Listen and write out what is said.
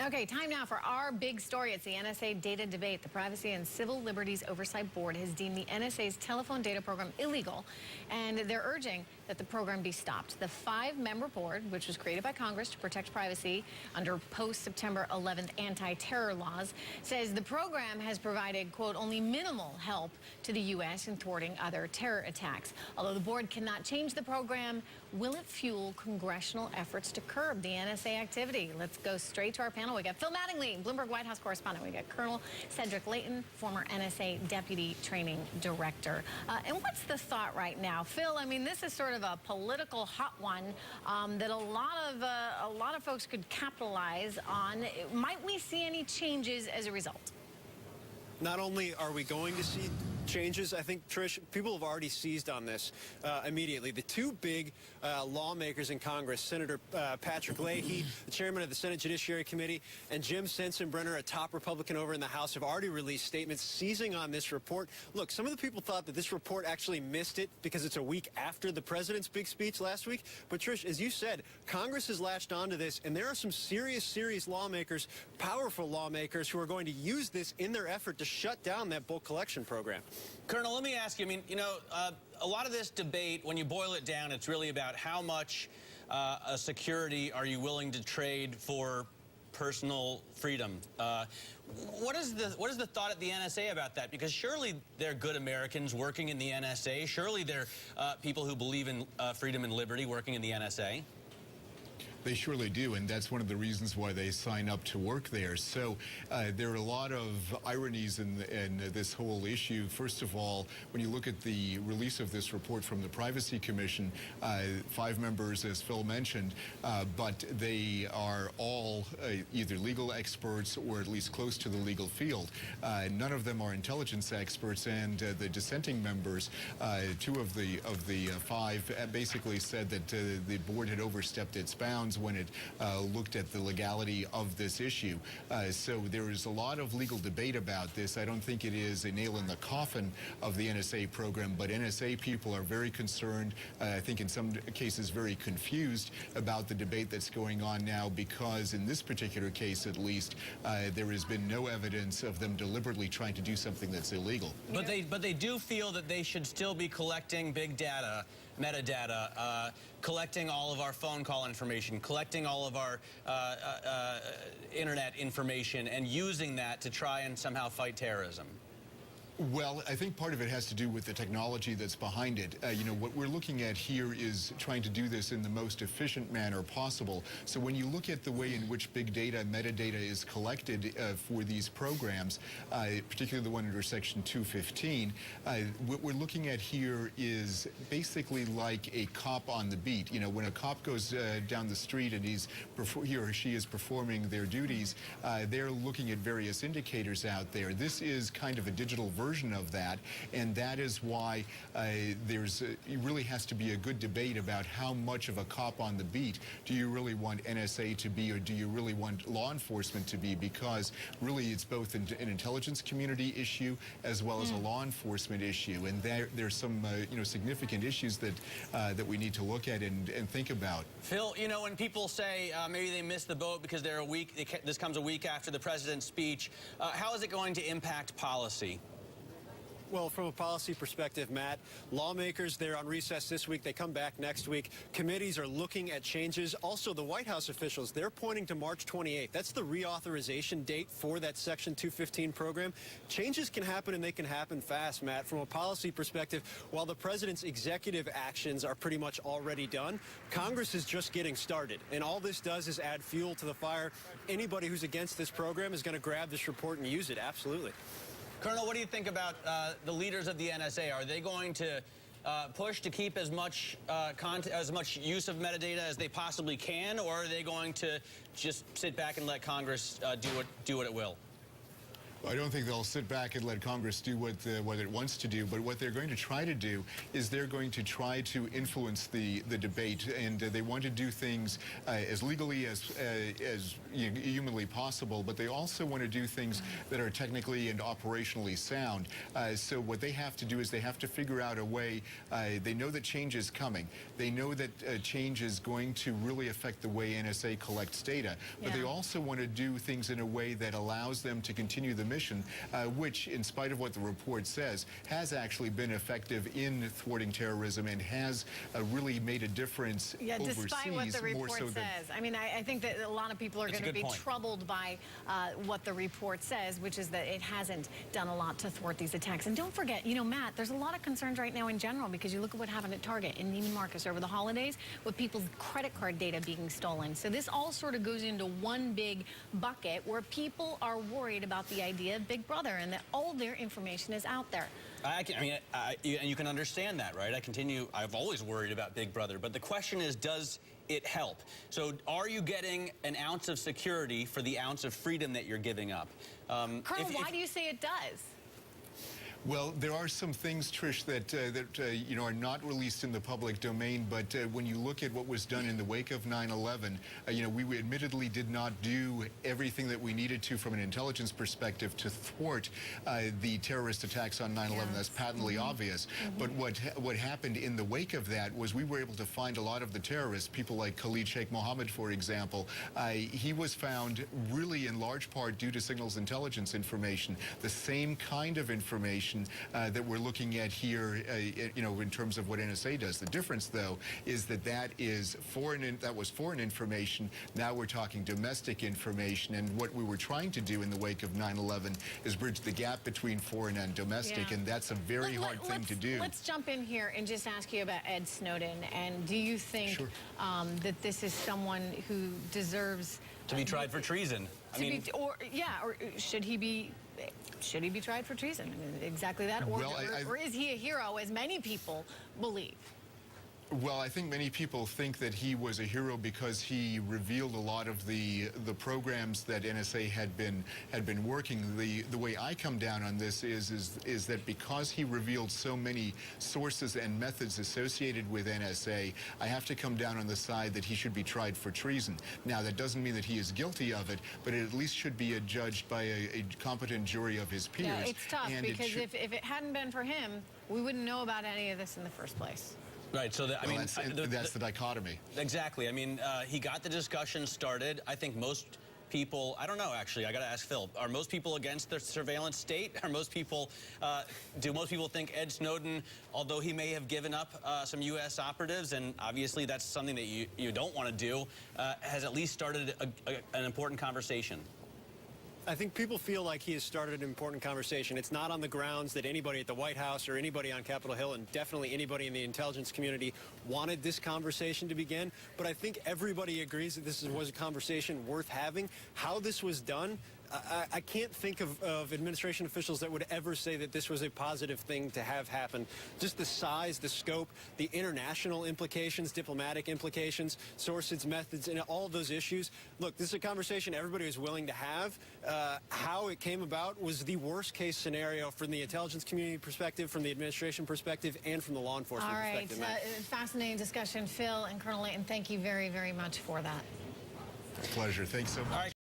Okay, time now for our big story. It's the NSA data debate. The Privacy and Civil Liberties Oversight Board has deemed the NSA's telephone data program illegal, and they're urging that the program be stopped. The 5-member board, which was created by Congress to protect privacy under post-September 11th anti-terror laws, says the program has provided, quote, only minimal help to the U.S. in thwarting other terror attacks. Although the board cannot change the program, will it fuel congressional efforts to curb the NSA activity? Let's go straight to our panel. We got Phil Mattingly, Bloomberg White House correspondent. We got Colonel Cedric Leighton, former NSA Deputy Training Director. And what's the thought right now? Phil, I mean, this is sort of a political hot one that a lot of folks could capitalize on. Might we see any changes as a result? Not only are we going to see changes, I think, Trish, people have already seized on this immediately. The two big lawmakers in Congress, Senator Patrick Leahy, the chairman of the Senate Judiciary Committee, and Jim Sensenbrenner, a top Republican over in the House, have already released statements seizing on this report. Look, some of the people thought that this report actually missed it because it's a week after the president's big speech last week. But, Trish, as you said, Congress has latched onto this, and there are some serious lawmakers, powerful lawmakers, who are going to use this in their effort to shut down that bulk collection program. Colonel, let me ask you, I mean, a lot of this debate, when you boil it down, it's really about how much security are you willing to trade for personal freedom. What is the thought at the NSA about that? Because surely they're good Americans working in the NSA. Surely they're people who believe in freedom and liberty working in the NSA. They surely do, and that's one of the reasons why they sign up to work there. So there are a lot of ironies in this whole issue. First of all, when you look at the release of this report from the Privacy Commission, 5 members, as Phil mentioned, but they are all either legal experts or at least close to the legal field. None of them are intelligence experts, and the dissenting members, 2 of the 5, basically said that the board had overstepped its bounds when it looked at the legality of this issue. So there is a lot of legal debate about this. I don't think it is a nail in the coffin of the NSA program, but NSA people are very concerned, I think in some cases very confused about the debate that's going on now, because in this particular case at least, there has been no evidence of them deliberately trying to do something that's illegal. But they do feel that they should still be collecting big data, metadata, collecting all of our phone call information, collecting all of our internet information, and using that to try and somehow fight terrorism. Well, I think part of it has to do with the technology that's behind it. What we're looking at here is trying to do this in the most efficient manner possible. So when you look at the way in which big data, metadata is collected for these programs, particularly the one under Section 215, what we're looking at here is basically like a cop on the beat. When a cop goes down the street and he or she is performing their duties, they're looking at various indicators out there. This is kind of a digital version of that, and that is why it really has to be a good debate about how much of a cop on the beat do you really want NSA to be, or do you really want law enforcement to be, because really it's both an intelligence community issue as well as a law enforcement issue, and there's some significant issues that we need to look at and think about. Phil, when people say maybe they missed the boat because they're this comes a week after the president's speech, how is it going to impact policy? Well, from a policy perspective, Matt, lawmakers, they're on recess this week. They come back next week. Committees are looking at changes. Also, the White House officials, they're pointing to March 28th. That's the reauthorization date for that Section 215 program. Changes can happen, and they can happen fast, Matt. From a policy perspective, while the president's executive actions are pretty much already done, Congress is just getting started. And all this does is add fuel to the fire. Anybody who's against this program is going to grab this report and use it. Absolutely. Colonel, what do you think about the leaders of the NSA? Are they going to push to keep as much use of metadata as they possibly can, or are they going to just sit back and let Congress do what it will? I don't think they'll sit back and let Congress do what it wants to do, but what they're going to try to do is they're going to try to influence the debate, and they want to do things as legally as humanly possible, but they also want to do things that are technically and operationally sound. So what they have to do is they have to figure out a way. They know that change is coming. They know that change is going to really affect the way NSA collects data, but they also want to do things in a way that allows them to continue the mission, which, in spite of what the report says, has actually been effective in thwarting terrorism and has really made a difference overseas. Despite what the report more so says. I mean, I think that a lot of people are going to be troubled by what the report says, which is that it hasn't done a lot to thwart these attacks. And don't forget, you know, Matt, there's a lot of concerns right now in general, because you look at what happened at Target and Neiman Marcus over the holidays with people's credit card data being stolen. So this all sort of goes into one big bucket where people are worried about the idea of Big Brother and that all their information is out there. And you can understand that, right? I've always worried about Big Brother, but the question is, does it help? So are you getting an ounce of security for the ounce of freedom that you're giving up? Colonel, why do you say it does? Well, there are some things, Trish, that you know, are not released in the public domain, but when you look at what was done in the wake of 9/11, you know, we admittedly did not do everything that we needed to from an intelligence perspective to thwart the terrorist attacks on 9/11. That's patently obvious. But what happened in the wake of that was we were able to find a lot of the terrorists, people like Khalid Sheikh Mohammed, for example. He was found really in large part due to signals intelligence information, the same kind of information that we're looking at here, you know, in terms of what NSA does. The difference, though, is that that was foreign information. Now we're talking domestic information, and what we were trying to do in the wake of 9/11 is bridge the gap between foreign and domestic, and that's a very hard thing to do. Let's jump in here and just ask you about Ed Snowden. And do you think that this is someone who deserves to be tried for treason? Or should he be? Should he be tried for treason? I mean, exactly that. Or is he a hero, as many people believe? Well, I think many people think that he was a hero because he revealed a lot of the programs that NSA had been working. The way I come down on this is that because he revealed so many sources and methods associated with NSA, I have to come down on the side that he should be tried for treason. Now, that doesn't mean that he is guilty of it, but it at least should be judged by a competent jury of his peers. Yeah, it's tough, because if it hadn't been for him, we wouldn't know about any of this in the first place. Right, so that's the dichotomy. Exactly. I mean, he got the discussion started. I think most people, I don't know, actually, I got to ask Phil, are most people against the surveillance state? Are most people, do most people think Ed Snowden, although he may have given up some U.S. operatives, and obviously that's something that you don't want to do, has at least started an important conversation? I think people feel like he has started an important conversation. It's not on the grounds that anybody at the White House or anybody on Capitol Hill, and definitely anybody in the intelligence community, wanted this conversation to begin. But I think everybody agrees that this was a conversation worth having. How this was done, I can't think of administration officials that would ever say that this was a positive thing to have happen. Just the size, the scope, the international implications, diplomatic implications, sources, methods, and all of those issues. Look, this is a conversation everybody was willing to have. How it came about was the worst case scenario from the intelligence community perspective, from the administration perspective, and from the law enforcement perspective. All right, fascinating discussion. Phil and Colonel Leighton, thank you very, very much for that. Pleasure. Thanks so much.